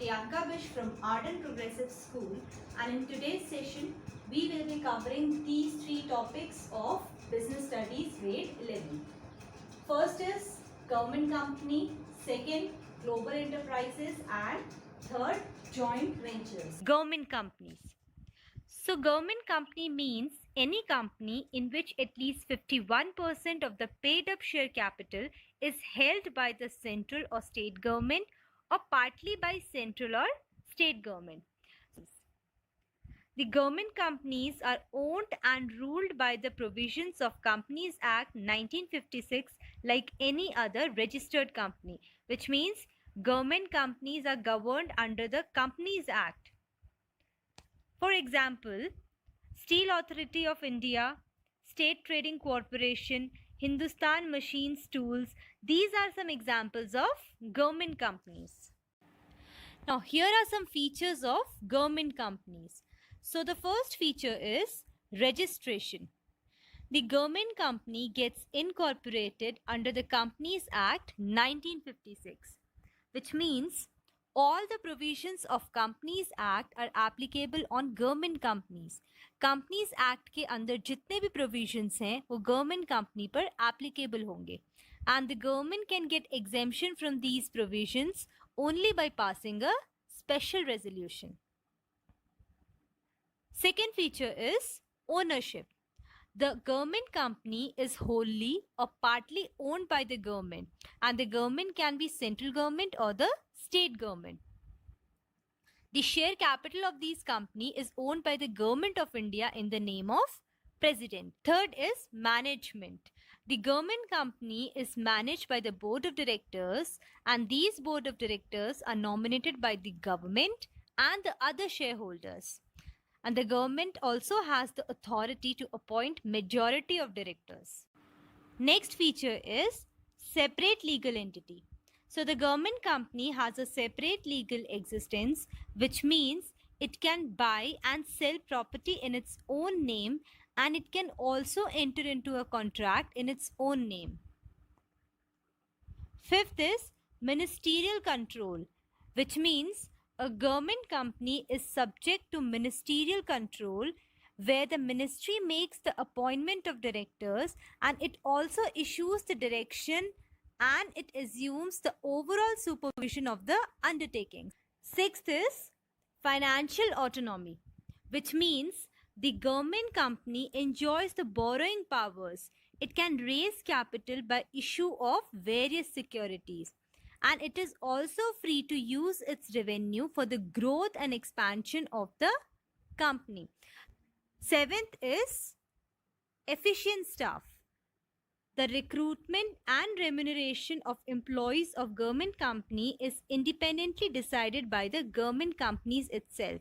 Priyanka Bish from Arden Progressive School, and in today's session we will be covering these three topics of Business Studies grade 11. First is government company, second global enterprises, and third joint ventures. Government companies. So government company means any company in which at least 51% of the paid up share capital is held by the central or state government or partly by central or state government. The government companies are owned and ruled by the provisions of Companies Act 1956 like any other registered company, which means government companies are governed under the Companies Act. For example, Steel Authority of India, State Trading Corporation, Hindustan Machines Tools, these are some examples of government companies. Now, here are some features of government companies. So, the first feature is registration. The government company gets incorporated under the Companies Act 1956, which means all the provisions of Companies Act are applicable on government companies. Companies Act के अंदर जितने भी provisions हैं वो government company पर applicable होंगे, and the government can get exemption from these provisions only by passing a special resolution. Second feature is ownership. The government company is wholly or partly owned by the government, and the government can be central government or the state government. The share capital of these company is owned by the government of India in the name of president. Third is management. The government company is managed by the board of directors, and these board of directors are nominated by the government and the other shareholders. And the government also has the authority to appoint majority of directors. Next feature is separate legal entity. So the government company has a separate legal existence, which means it can buy and sell property in its own name, and it can also enter into a contract in its own name. Fifth is ministerial control, which means a government company is subject to ministerial control, where the ministry makes the appointment of directors and it also issues the direction and it assumes the overall supervision of the undertaking. Sixth is financial autonomy, which means the government company enjoys the borrowing powers. It can raise capital by issue of various securities, and it is also free to use its revenue for the growth and expansion of the company. Seventh is efficient staff. The recruitment and remuneration of employees of government company is independently decided by the government companies itself.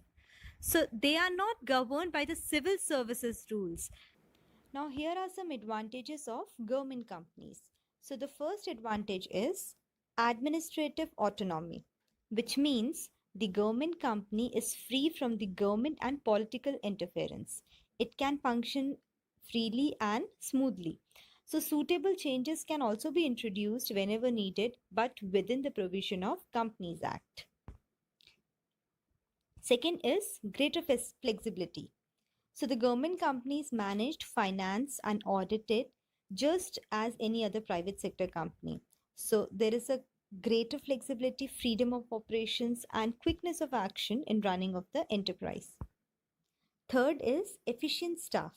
So they are not governed by the civil services rules. Now here are some advantages of government companies. So the first advantage is administrative autonomy, which means the government company is free from the government and political interference. It can function freely and smoothly. So suitable changes can also be introduced whenever needed, but within the provision of Companies Act. Second is greater flexibility. So the government companies managed, financed and audited just as any other private sector company. So there is a greater flexibility, freedom of operations and quickness of action in running of the enterprise. Third is efficient staff.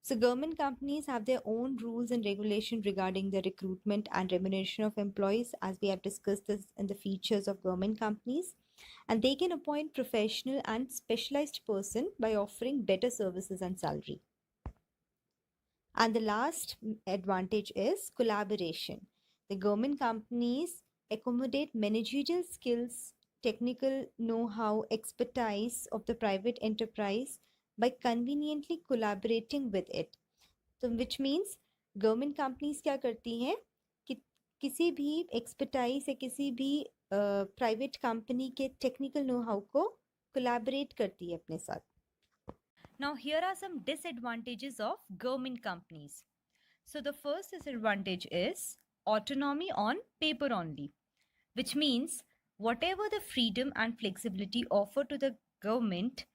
So government companies have their own rules and regulation regarding the recruitment and remuneration of employees, as we have discussed this in the features of government companies, and they can appoint professional and specialized person by offering better services and salary. And the last advantage is collaboration. The government companies accommodate managerial skills, technical know-how, expertise of the private enterprise by conveniently collaborating with it. So which means government companies क्या करती हैं कि किसी भी expertise या किसी भी private company के technical know-how को collaborate करती है अपने साथ. Now here are some disadvantages of government companies. So the first disadvantage is autonomy on paper only, which means whatever the freedom and flexibility offered to the government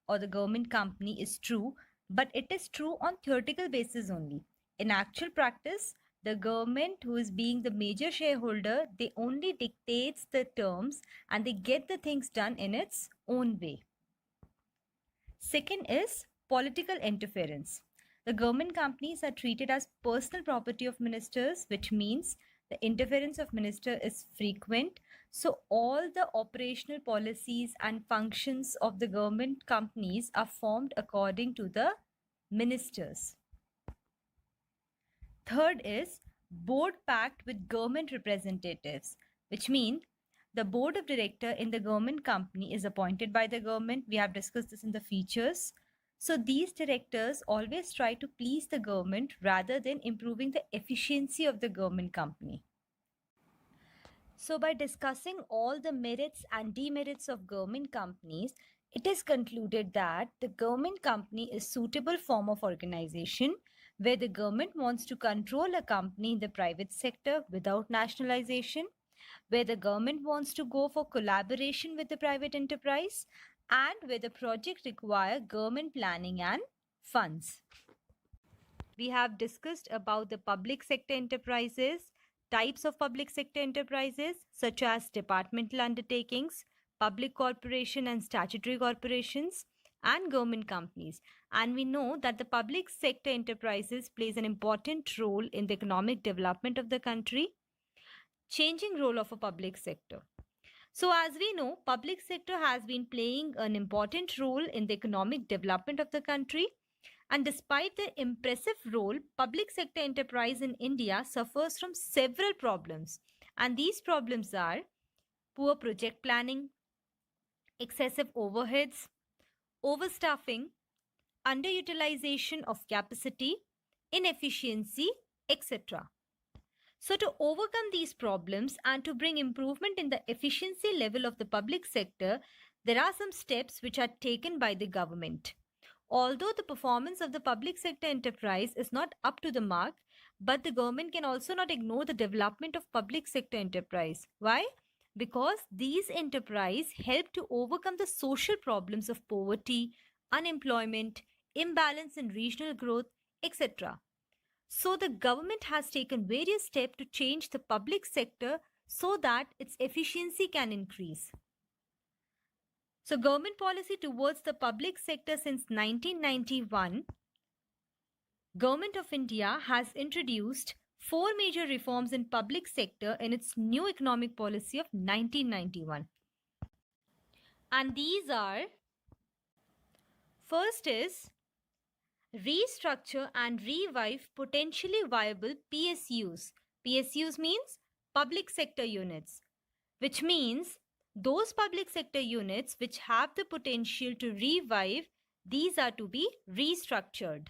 or the government company is true, but it is true on theoretical basis only. In actual practice, the government, who is being the major shareholder, they only dictates the terms and they get the things done in its own way. Second is political interference. The government companies are treated as personal property of ministers, which means the interference of minister is frequent. So all the operational policies and functions of the government companies are formed according to the ministers. Third is board pact with government representatives, which means the board of director in the government company is appointed by the government. We have discussed this in the features. So these directors always try to please the government rather than improving the efficiency of the government company. So by discussing all the merits and demerits of government companies, it is concluded that the government company is suitable form of organization where the government wants to control a company in the private sector without nationalization, where the government wants to go for collaboration with the private enterprise, and where the project require government planning and funds. We have discussed about the public sector enterprises, types of public sector enterprises such as departmental undertakings, public corporation and statutory corporations, and government companies. And we know that the public sector enterprises plays an important role in the economic development of the country. Changing role of a public sector. So as we know, public sector has been playing an important role in the economic development of the country. And despite their impressive role, public sector enterprise in India suffers from several problems. And these problems are poor project planning, excessive overheads, overstaffing, underutilization of capacity, inefficiency, etc. So to overcome these problems and to bring improvement in the efficiency level of the public sector, there are some steps which are taken by the government. Although the performance of the public sector enterprise is not up to the mark, but the government can also not ignore the development of public sector enterprise. Why? Because these enterprise help to overcome the social problems of poverty, unemployment, imbalance in regional growth, etc. So the government has taken various steps to change the public sector so that its efficiency can increase. So government policy towards the public sector since 1991, Government of India has introduced 4 major reforms in public sector in its new economic policy of 1991. And these are, first is restructure and revive potentially viable PSUs. PSUs means public sector units, which means those public sector units which have the potential to revive, these are to be restructured.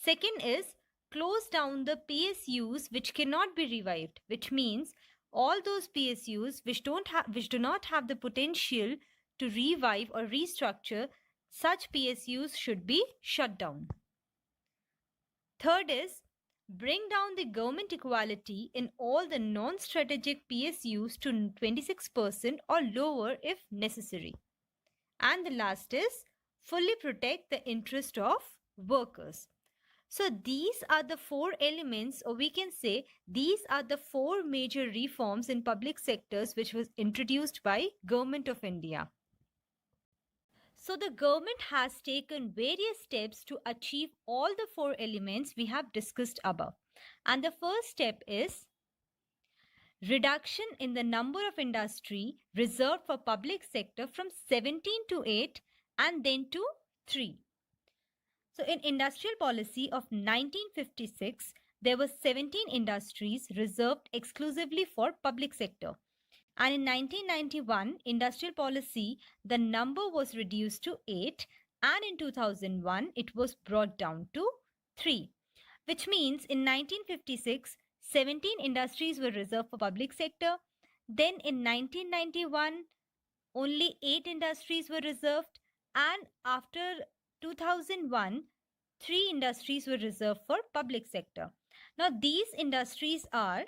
Second is close down the PSUs which cannot be revived, which means all those PSUs which do not have the potential to revive or restructure, such PSUs should be shut down. Third is bring down the government equality in all the non-strategic PSUs to 26% or lower if necessary. And the last is fully protect the interest of workers. So these are the 4 elements, or we can say these are the 4 major reforms in public sectors which was introduced by Government of India. So the government has taken various steps to achieve all the 4 elements we have discussed above. And the first step is reduction in the number of industry reserved for public sector from 17 to 8 and then to 3. So in industrial policy of 1956, there were 17 industries reserved exclusively for public sector. And in 1991, industrial policy, the number was reduced to 8, and in 2001, it was brought down to 3, which means in 1956, 17 industries were reserved for public sector. Then in 1991, only 8 industries were reserved, and after 2001, 3 industries were reserved for public sector. Now, these industries are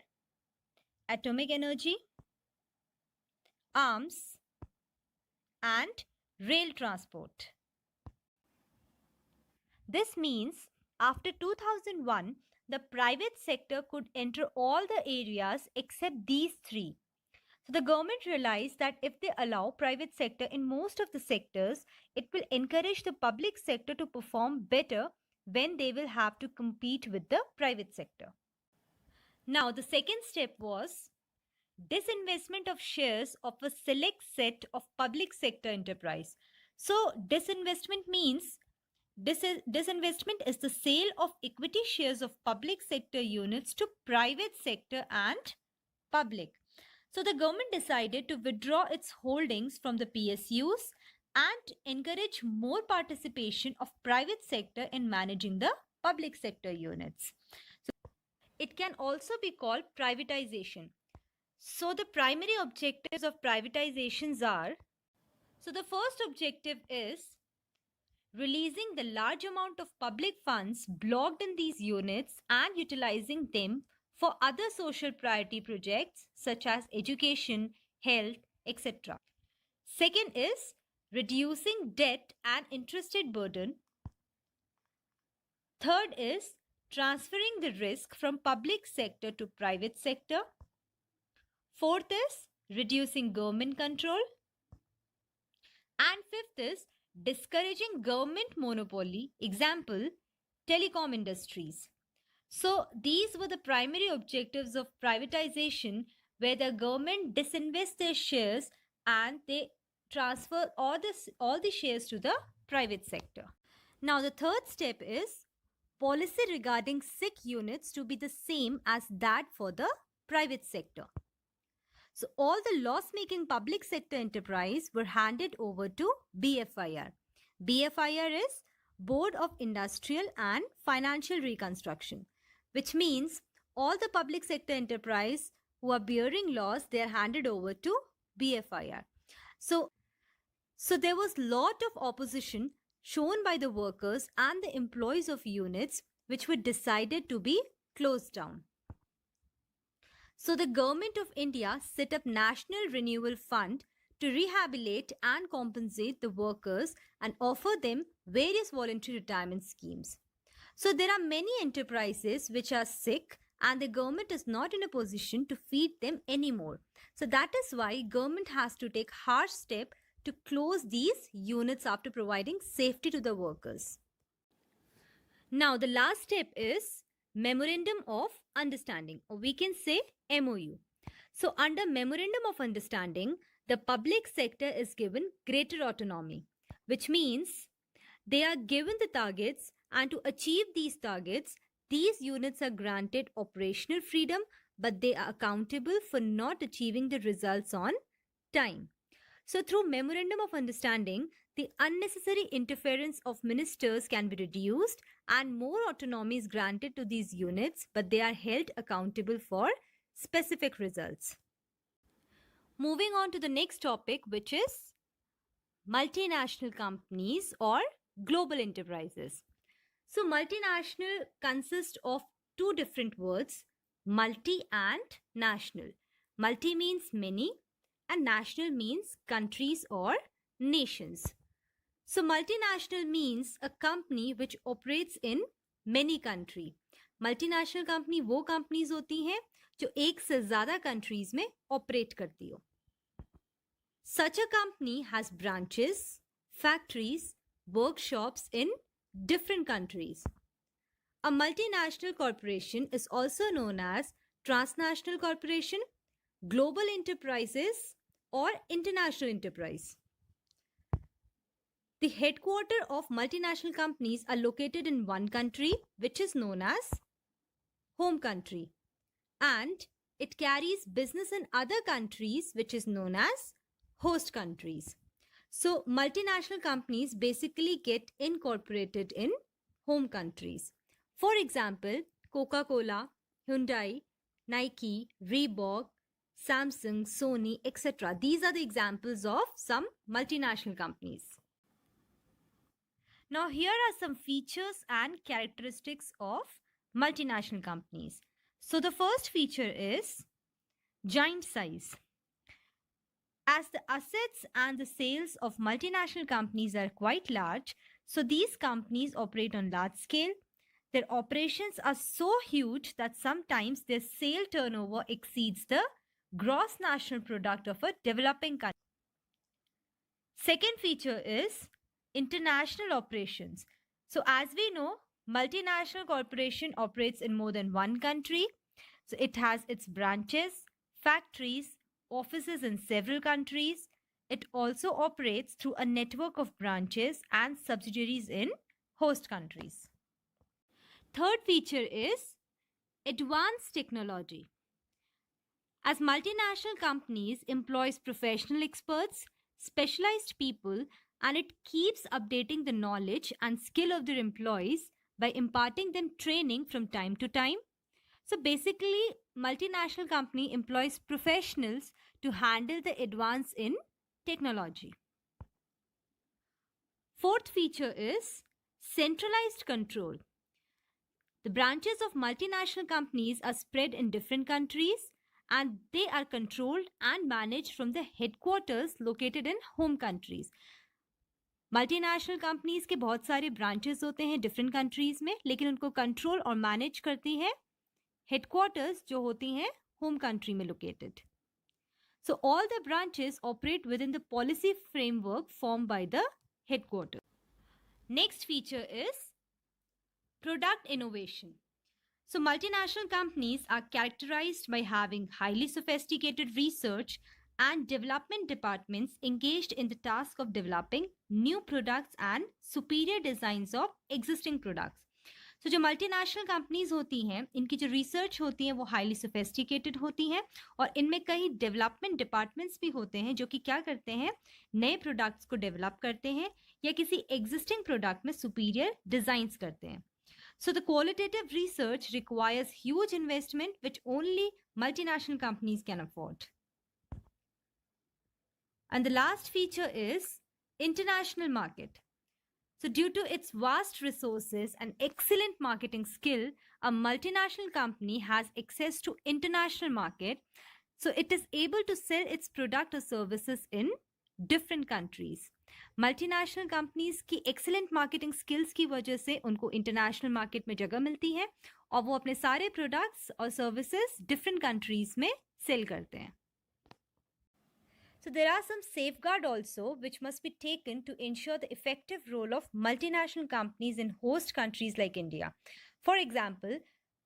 atomic energy, arms, and rail transport. This means after 2001, the private sector could enter all the areas except these three. So the government realized that if they allow private sector in most of the sectors, it will encourage the public sector to perform better when they will have to compete with the private sector. Now, the second step was disinvestment of shares of a select set of public sector enterprise. So, disinvestment means disinvestment is the sale of equity shares of public sector units to private sector and public. So, the government decided to withdraw its holdings from the PSUs and encourage more participation of private sector in managing the public sector units. So, it can also be called privatization. So the primary objectives of privatizations are, so the first objective is releasing the large amount of public funds blocked in these units and utilizing them for other social priority projects such as education, health, etc. Second is reducing debt and interest rate burden. Third is transferring the risk from public sector to private sector. Fourth is reducing government control. And fifth is discouraging government monopoly, example, telecom industries. So these were the primary objectives of privatization, where the government disinvests their shares and they transfer all the shares to the private sector. Now the third step is policy regarding SIC units to be the same as that for the private sector. So all the loss-making public sector enterprise were handed over to BFIR. BFIR is Board of Industrial and Financial Reconstruction, which means all the public sector enterprise who are bearing loss, they are handed over to BFIR. So there was lot of opposition shown by the workers and the employees of units which were decided to be closed down. So the Government of India set up National Renewal Fund to rehabilitate and compensate the workers and offer them various voluntary retirement schemes. So there are many enterprises which are sick and the government is not in a position to feed them anymore. So that is why government has to take harsh step to close these units after providing safety to the workers. Now the last step is Memorandum of Understanding, or we can say MOU. So under Memorandum of Understanding, the public sector is given greater autonomy, which means they are given the targets, and to achieve these targets, these units are granted operational freedom, but they are accountable for not achieving the results on time. So through Memorandum of Understanding, the unnecessary interference of ministers can be reduced and more autonomy is granted to these units, but they are held accountable for specific results. Moving on to the next topic, which is multinational companies or global enterprises. So multinational consists of two different words, multi and national. Multi means many and national means countries or nations. So multinational means a company which operates in many countries. Multinational company वो companies होती हैं जो एक से ज्यादा countries में operate करती हो. Such a company has branches, factories, workshops in different countries. A multinational corporation is also known as transnational corporation, global enterprises, or international enterprise. The headquarters of multinational companies are located in one country, which is known as home country, and it carries business in other countries, which is known as host countries. So multinational companies basically get incorporated in home countries. For example, Coca-Cola, Hyundai, Nike, Reebok, Samsung, Sony, etc. These are the examples of some multinational companies. Now here are some features and characteristics of multinational companies. So the first feature is giant size. As the assets and the sales of multinational companies are quite large, so these companies operate on large scale. Their operations are so huge that sometimes their sale turnover exceeds the gross national product of a developing country. Second feature is international operations. So as we know, multinational corporation operates in more than one country. So it has its branches, factories, offices in several countries. It also operates through a network of branches and subsidiaries in host countries. Third feature is advanced technology. As multinational companies employs professional experts, specialized people, and it keeps updating the knowledge and skill of their employees by imparting them training from time to time. So basically, multinational company employs professionals to handle the advance in technology. Fourth feature is centralized control. The branches of multinational companies are spread in different countries and they are controlled and managed from the headquarters located in home countries. Multinational companies के बहुत सारे branches होते हैं different countries में, लेकिन उनको control और manage करती है हेडक्वार्टर्स जो होती हैं होम कंट्री में located. So all the branches operate within the policy framework formed by the headquarters. Next feature is product innovation. So multinational companies are characterized by having highly sophisticated research and development departments engaged in the task of developing new products and superior designs of existing products. So जो multinational companies होती हैं इनकी जो research होती है वो highly sophisticated होती हैं और इनमें कई डेवलपमेंट डिपार्टमेंट्स भी होते हैं जो कि क्या करते हैं, नए प्रोडक्ट्स को डेवलप करते हैं या किसी एग्जिस्टिंग प्रोडक्ट में सुपीरियर डिजाइंस करते हैं. So the qualitative research requires huge investment which only multinational companies can afford. And the last feature is international market. So due to its vast resources and excellent marketing skill, a multinational company has access to international market. So it is able to sell its product or services in different countries. Multinational companies की excellent marketing skills की वजह से उनको international market में जगह मिलती है और वो अपने सारे प्रोडक्ट्स और सर्विसेज डिफरेंट कंट्रीज में सेल करते हैं. So there are some safeguards also which must be taken to ensure the effective role of multinational companies in host countries like India. For example,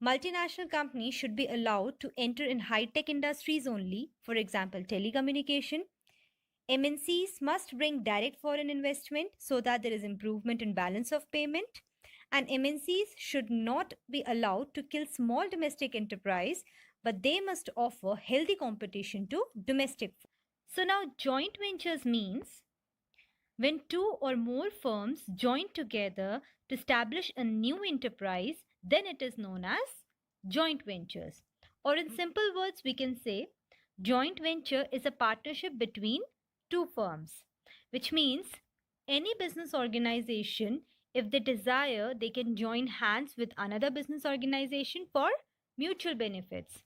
multinational companies should be allowed to enter in high-tech industries only, for example, telecommunication. MNCs must bring direct foreign investment so that there is improvement in balance of payment. And MNCs should not be allowed to kill small domestic enterprise, but they must offer healthy competition to domestic. So now joint ventures means when two or more firms join together to establish a new enterprise, then it is known as joint ventures. Or in simple words, we can say joint venture is a partnership between two firms, which means any business organization, if they desire, they can join hands with another business organization for mutual benefits.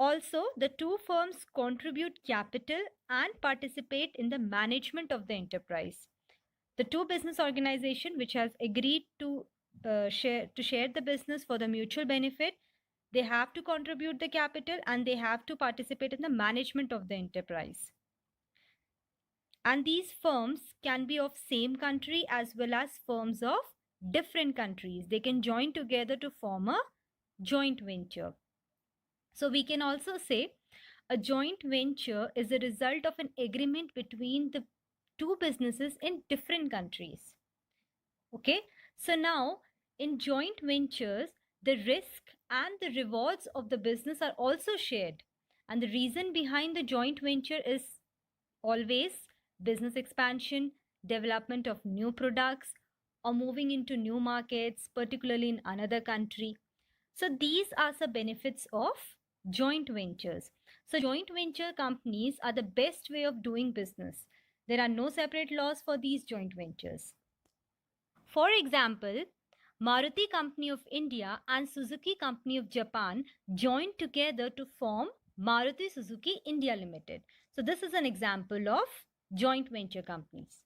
Also, the two firms contribute capital and participate in the management of the enterprise. The two business organization which has agreed to share the business for the mutual benefit, they have to contribute the capital and they have to participate in the management of the enterprise. And these firms can be of same country as well as firms of different countries. They can join together to form a joint venture. So we can also say a joint venture is a result of an agreement between the two businesses in different countries. Okay, so now in joint ventures, the risk and the rewards of the business are also shared. And the reason behind the joint venture is always business expansion, development of new products, or moving into new markets, particularly in another country. So these are the benefits of joint ventures. So joint venture companies are the best way of doing business. There are no separate laws for these joint ventures. For example, Maruti Company of India and Suzuki Company of Japan joined together to form Maruti Suzuki India Limited. So this is an example of joint venture companies.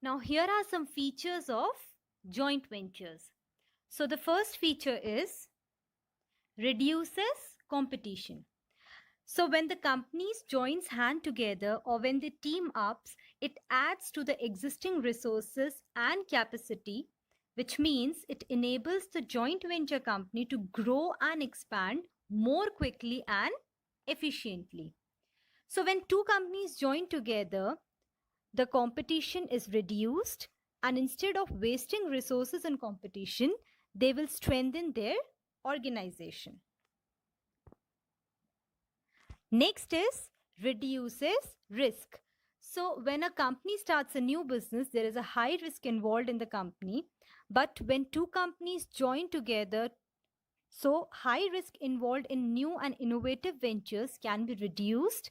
Now here are some features of joint ventures. So the first feature is reduces competition. So when the companies joins hand together or when they team ups, it adds to the existing resources and capacity, which means it enables the joint venture company to grow and expand more quickly and efficiently. So when two companies join together, the competition is reduced, and instead of wasting resources in competition, they will strengthen their organization. Next is reduces risk. So when a company starts a new business, there is a high risk involved in the company. But when two companies join together, so high risk involved in new and innovative ventures can be reduced.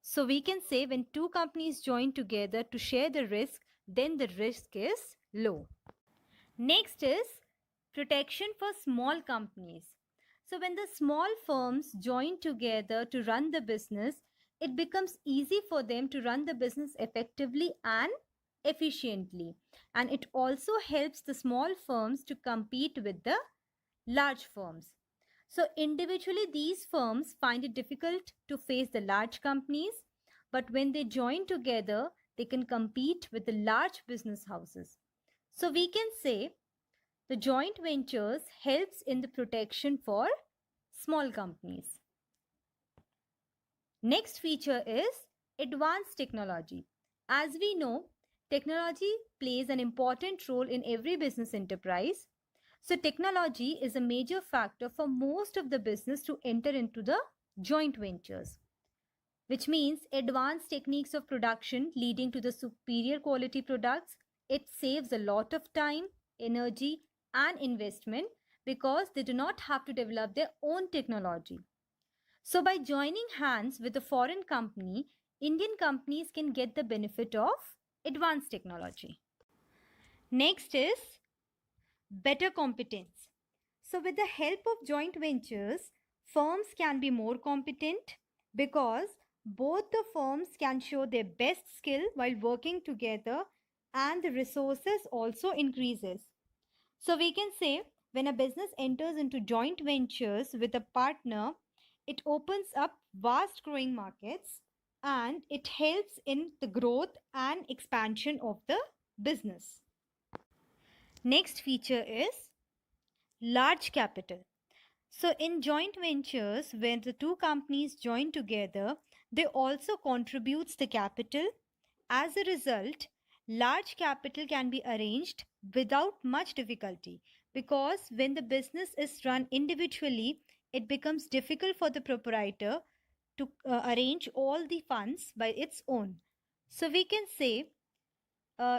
So we can say when two companies join together to share the risk, then the risk is low. Next is protection for small companies. So when the small firms join together to run the business, it becomes easy for them to run the business effectively and efficiently. And it also helps the small firms to compete with the large firms. So individually, these firms find it difficult to face the large companies, but when they join together, they can compete with the large business houses. So we can say the joint ventures helps in the protection for small companies. Next feature is advanced technology. As we know, technology plays an important role in every business enterprise. So technology is a major factor for most of the business to enter into the joint ventures, which means advanced techniques of production leading to the superior quality products. It saves a lot of time, energy, and investment because they do not have to develop their own technology. So, by joining hands with a foreign company, Indian companies can get the benefit of advanced technology. Next is better competence. So, with the help of joint ventures, firms can be more competent because both the firms can show their best skill while working together, and the resources also increases. So, we can say when a business enters into joint ventures with a partner, it opens up vast growing markets and it helps in the growth and expansion of the business. Next feature is large capital. So, in joint ventures, when the two companies join together, they also contributes the capital. As a result, large capital can be arranged without much difficulty because when the business is run individually, it becomes difficult for the proprietor to arrange all the funds by its own. So, we can say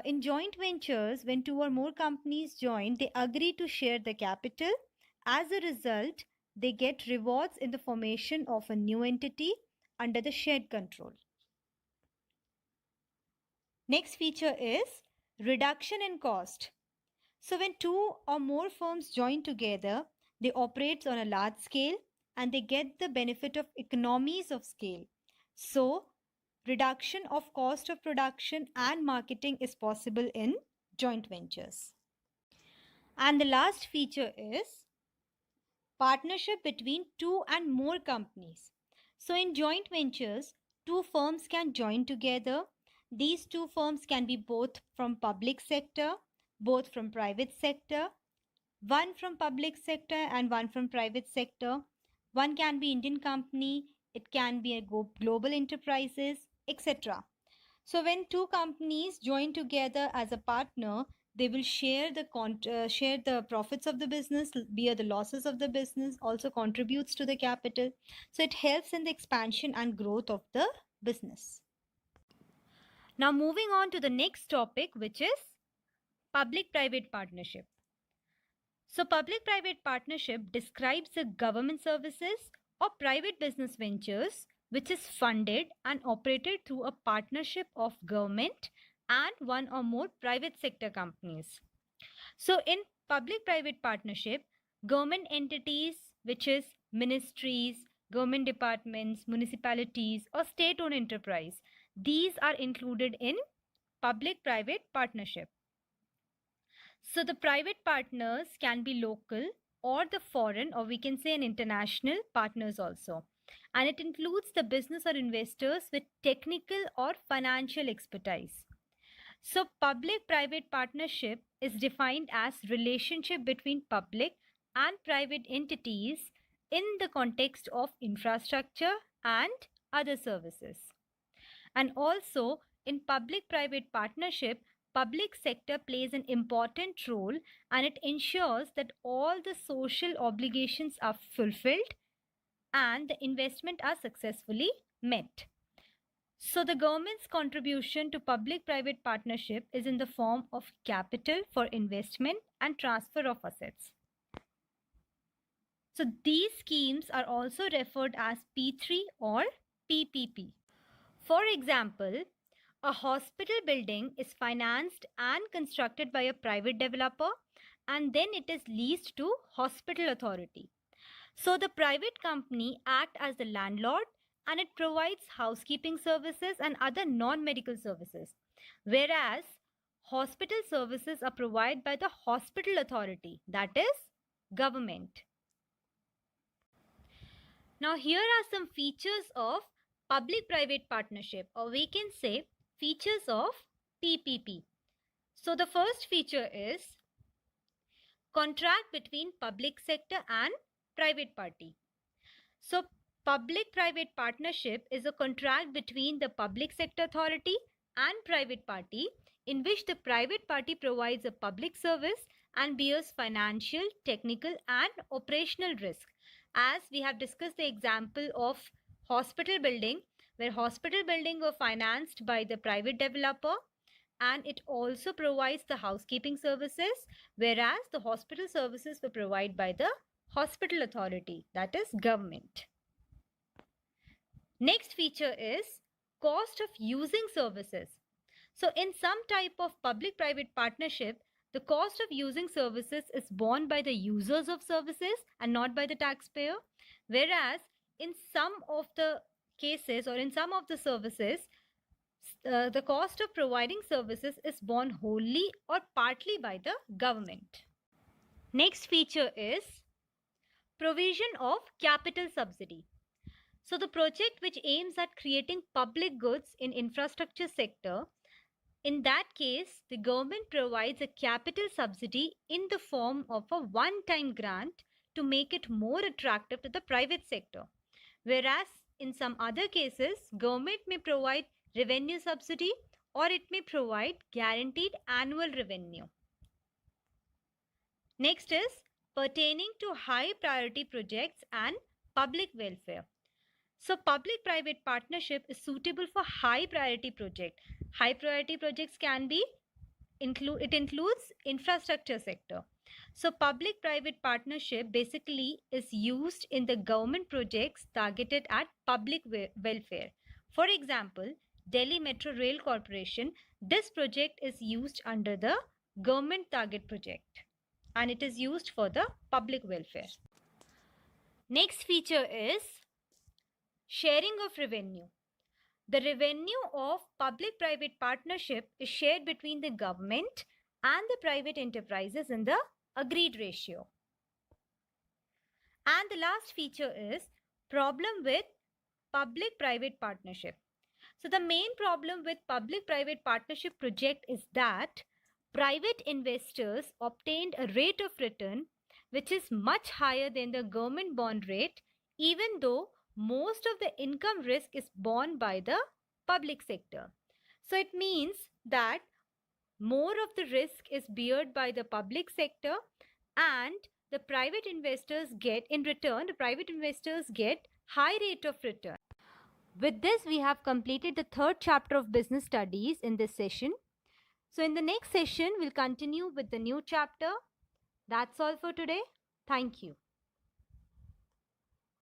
in joint ventures, when two or more companies join, they agree to share the capital. As a result, they get rewards in the formation of a new entity under the shared control. Next feature is reduction in cost. So when two or more firms join together, they operate on a large scale and they get the benefit of economies of scale. So reduction of cost of production and marketing is possible in joint ventures. And the last feature is partnership between two and more companies. So in joint ventures, two firms can join together. These two firms can be both from public sector, both from private sector, one from public sector and one from private sector. One can be Indian company, it can be a global enterprises, etc. So when two companies join together as a partner, they will share the profits of the business, bear the losses of the business, also contributes to the capital. So it helps in the expansion and growth of the business. Now moving on to the next topic, which is public-private partnership. So public-private partnership describes the government services or private business ventures which is funded and operated through a partnership of government and one or more private sector companies. So in public-private partnership, government entities which is ministries, government departments, municipalities, or state-owned enterprise. These are included in public-private partnership. So the private partners can be local or the foreign, or we can say an international partners also. And it includes the business or investors with technical or financial expertise. So public-private partnership is defined as relationship between public and private entities in the context of infrastructure and other services. And also in public-private partnership, public sector plays an important role and it ensures that all the social obligations are fulfilled and the investment are successfully met. So the government's contribution to public-private partnership is in the form of capital for investment and transfer of assets. So these schemes are also referred as P3 or PPP. For example, a hospital building is financed and constructed by a private developer and then it is leased to hospital authority. So the private company acts as the landlord and it provides housekeeping services and other non-medical services. Whereas hospital services are provided by the hospital authority, that is government. Now here are some features of public-private partnership, or we can say features of PPP. So the first feature is contract between public sector and private party. So public-private partnership is a contract between the public sector authority and private party in which the private party provides a public service and bears financial, technical and operational risk. As we have discussed the example of hospital building, where hospital building were financed by the private developer and it also provides the housekeeping services, whereas the hospital services were provided by the hospital authority, that is government. Next feature is cost of using services. So in some type of public-private partnership, the cost of using services is borne by the users of services and not by the taxpayer. Whereas in some of the cases or in some of the services, the cost of providing services is borne wholly or partly by the government. Next feature is provision of capital subsidy. So the project which aims at creating public goods in infrastructure sector, in that case, the government provides a capital subsidy in the form of a one-time grant to make it more attractive to the private sector. Whereas in some other cases, government may provide revenue subsidy or it may provide guaranteed annual revenue. Next is pertaining to high priority projects and public welfare. So public-private partnership is suitable for high priority project. High priority projects can be it includes infrastructure sector. So public-private partnership basically is used in the government projects targeted at public welfare. For example, Delhi Metro Rail Corporation, this project is used under the government target project and it is used for the public welfare. Next feature is sharing of revenue. The revenue of public-private partnership is shared between the government and the private enterprises in the agreed ratio. And the last feature is problem with public-private partnership. So the main problem with public-private partnership project is that private investors obtained a rate of return which is much higher than the government bond rate, even though most of the income risk is borne by the public sector. So it means that more of the risk is borne by the public sector and the private investors get in return, the private investors get high rate of return. With this, we have completed the third chapter of business studies in this session. So in the next session, we'll continue with the new chapter. That's all for today. Thank you.